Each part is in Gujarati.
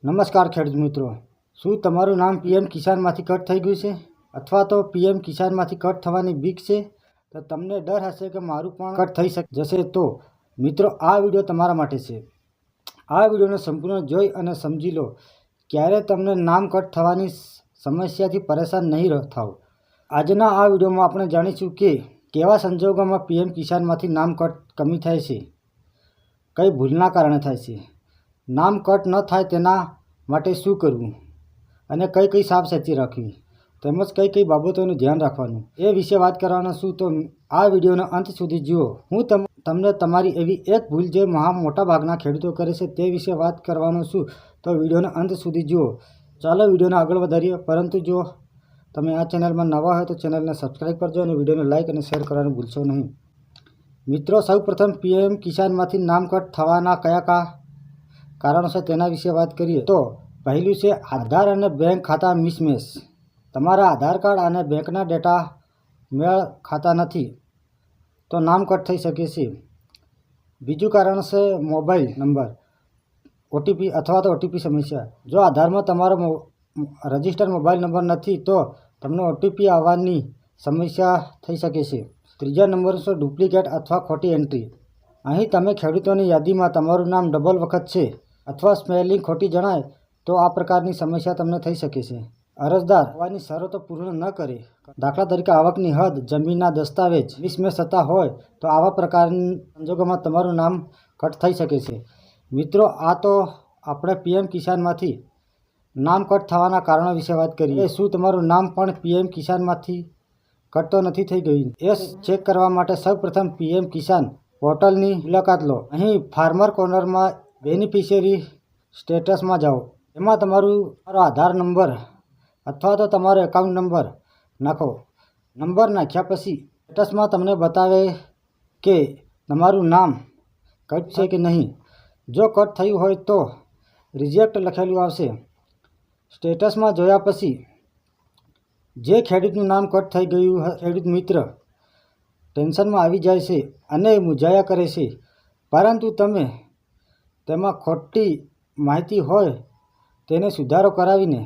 નમસ્કાર ખેડૂત મિત્રો, શું તમારું નામ પીએમ કિસાનમાંથી કટ થઈ ગયું છે અથવા તો પીએમ કિસાનમાંથી કટ થવાની બીક છે? તો તમને ડર હશે કે મારું પણ કટ થઈ જશે. તો મિત્રો, આ વિડીયો તમારા માટે છે. આ વિડીયોને સંપૂર્ણ જોઈ અને સમજી લો. ક્યારે તમને નામ કટ થવાની સમસ્યાથી પરેશાન નહીં થાઓ. આજના આ વિડીયોમાં આપણે જાણીશું કે કેવા સંજોગોમાં પીએમ કિસાનમાંથી નામ કટ કમી થાય છે, કઈ ભૂલના કારણે થાય છે, નામ કટ ન થાય તેના માટે શું કરવું અને કઈ કઈ સાવચેતી રાખવી, તેમજ કઈ કઈ બાબતોનું ધ્યાન રાખવાનું, એ વિશે વાત કરવાનો છું. તો આ વિડીયોનો અંત સુધી જુઓ. હું તમને તમારી એવી એક ભૂલ જે મોટાભાગના ખેડૂતો કરે છે તે વિશે વાત કરવાનો છું. તો વિડીયોનો અંત સુધી જુઓ. ચાલો વિડીયોને આગળ વધારીએ. પરંતુ જો તમે આ ચેનલમાં નવા હોય તો ચેનલને સબસ્ક્રાઈબ કરજો અને વિડીયોને લાઇક અને શેર કરવાનું ભૂલશો નહીં. મિત્રો, સૌપ્રથમ પીએમ કિસાનમાંથી નામ કટ થવાના કયા કારણો છે તેના વિશે વાત કરીએ. તો પહેલું છે આધાર અને બેંક ખાતા મિસમેચ. તમારા આધાર કાર્ડ અને બેંકના ડેટા મેળ ખાતા નથી તો નામ કટ થઈ શકે છે. બીજું કારણ છે મોબાઈલ નંબર ઓટીપી અથવા તો ઓટીપી સમસ્યા. જો આધારમાં તમારો રજિસ્ટર્ડ મોબાઈલ નંબર નથી તો તમને ઓટીપી આવવાની સમસ્યા થઈ શકે છે. ત્રીજા નંબર છે ડુપ્લિકેટ અથવા ખોટી એન્ટ્રી. અહીં તમે ખેડૂતોની યાદીમાં તમારું નામ ડબલ વખત છે અથવા સ્પેલિંગ ખોટી જણાય તો આ પ્રકારની સમસ્યા તમને થઈ શકે છે. અરજદાર હોવાની શરતો પૂર્ણ ન કરે, દાખલા તરીકે આવકની હદ, જમીનના દસ્તાવેજ મિસમેચ થતા હોય તો આવા પ્રકારની સંજોગોમાં તમારું નામ કટ થઈ શકે છે. મિત્રો, આ તો આપણે પીએમ કિસાનમાંથી નામ કટ થવાના કારણો વિશે વાત કરીએ. શું તમારું નામ પણ પીએમ કિસાનમાંથી કટ તો નથી થઈ ગયું? એ ચેક કરવા માટે સૌપ્રથમ પીએમ કિસાન પોર્ટલની મુલાકાત લો. અહીં ફાર્મર કોર્નરમાં બેનિફિશિયરી સ્ટેટસમાં જાઓ. એમાં તમારો આધાર નંબર અથવા તો તમારો એકાઉન્ટ નંબર નાખો. નંબર નાખ્યા પછી સ્ટેટસમાં તમને બતાવે કે તમારું નામ કટ છે કે નહીં. જો કટ થયું હોય તો રિજેક્ટ લખેલું આવશે. સ્ટેટસમાં જોયા પછી જે ખેડૂતનું નામ કટ થઈ ગયું, ખેડૂત મિત્ર ટેન્શનમાં આવી જાય છે અને મૂંઝાયા કરે છે. પરંતુ તમે તેમાં ખોટી માહિતી હોય તેને સુધારો કરાવીને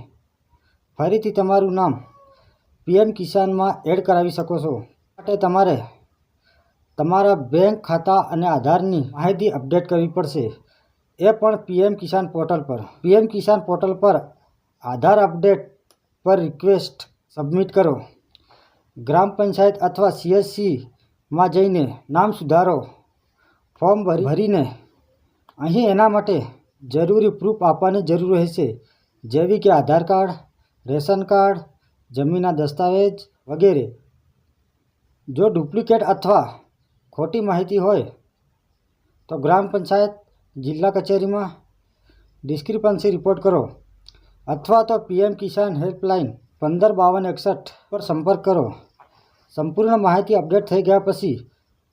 ફરીથી તમારું નામ પીએમ કિસાનમાં એડ કરાવી શકો છો. માટે તમારે તમારા બેંક ખાતા અને આધારની માહિતી અપડેટ કરવી પડશે, એ પણ પીએમ કિસાન પોર્ટલ પર. પીએમ કિસાન પોર્ટલ પર આધાર અપડેટ પર રિક્વેસ્ટ સબમિટ કરો. ગ્રામ પંચાયત અથવા CSCમાં જઈને નામ સુધારો ફોર્મ ભરીને અહીં એના માટે જરૂરી પ્રૂફ આપવાની જરૂર રહેશે, જેવી કે આધાર કાર્ડ, રેશન કાર્ડ, જમીનના દસ્તાવેજ વગેરે. જો ડુપ્લિકેટ અથવા ખોટી માહિતી હોય તો ગ્રામ પંચાયત, જિલ્લા કચેરીમાં ડિસ્ક્રિપન્સી રિપોર્ટ કરો અથવા તો પીએમ કિસાન હેલ્પલાઇન 155261 પર સંપર્ક કરો. સંપૂર્ણ માહિતી અપડેટ થઈ ગયા પછી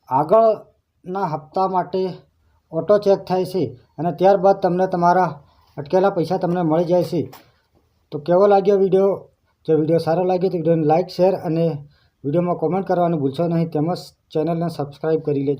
આગળના હપ્તા માટે ઓટો ચેક થાય છે અને ત્યારબાદ તમને તમારા અટકેલા પૈસા તમને મળી જાય છે. તો કેવો લાગ્યો વિડીયો? જો વિડીયો સારો લાગ્યો તો વિડીયોને લાઇક, શેર અને વિડીયોમાં કોમેન્ટ કરવાનું ભૂલશો નહીં. તેમજ ચેનલને સબસ્ક્રાઈબ કરી લેજો.